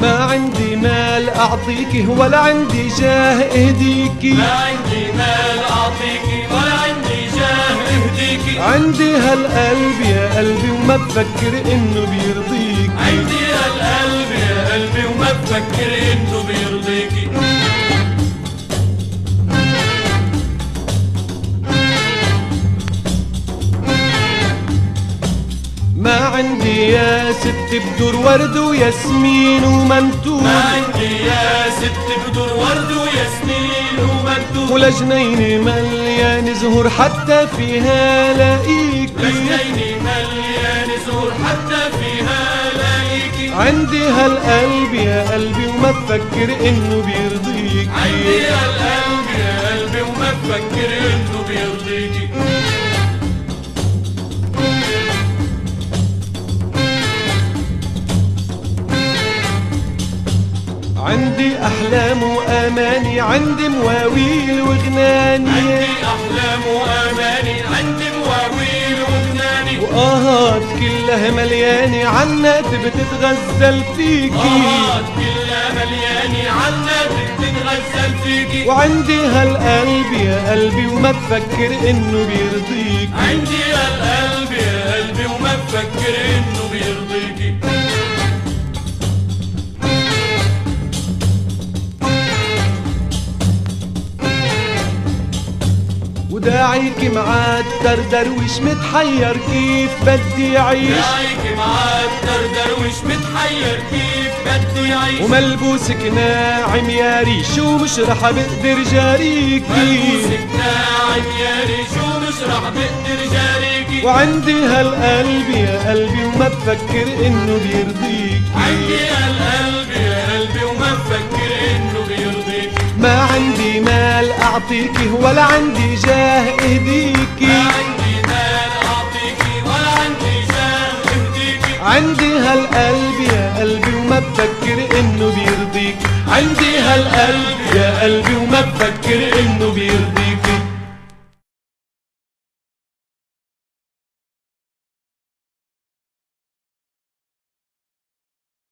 ما عندي مال أعطيكي ولا عندي جاه أهديكي، ما عندي مال أعطيكي ولا عندي جاه أهديكي. عندي هالقلب يا قلبي وما بفكر إنه بيرضيكي، عندي هالقلب يا قلبي وما بفكر إنه بيرضيكي. ما عندي يا ست بدور ورد وياسمين ومنتوب، ما عندي يا ست بدور ورد وياسمين ومندوب، ولا جنينة مليان زهور حتى فيها لاقيكي، لجنيني مليان زهور حتى فيها لاقيكي. عندي هالقلب يا قلبي وما بفكر إنه بيرضيكي، عندي هالقلب يا قلبي وما بفكر إنه بيرضيكي. عندي أحلام وأماني، عندي مواويل وغناني، عندي أحلام وأماني، عندي مواويل وغناني، وآهات كلها مليانة عنات بتتغزل فيكي، آهات كلها مليانة عنات بتتغزل فيكي. وعندي هالقلب يا قلبي وما بفكر إنه بيرضيكي، عندي هالقلب يا قلبي وما بفكر إنه بيرضيكي. وداعيكي معاد درويش متحير كيف بدي أعيش، داعيكي معاد درويش متحير كيف بدي أعيش، وملبوسك ناعم يا ريش ومش رح بقدر جاريكي، ملبوسك ناعم يا ريش ومش رح بقدر جاريكي. وعندي هالقلب يا قلبي وما بفكر إنه بيرضيكي، عندي هالقلب يا قلبي وما بفكر إنه بيرضيكي. ما عندي مال أعطيكي ولا عندي جاه أهديكي، ما عندي مال أعطيكي ولا عندي جاه أهديكي. عندي هالقلب يا قلبي وما بفكر إنه بيرضيكي، عندي هالقلب يا قلبي وما بفكر إنه بيرضيكي.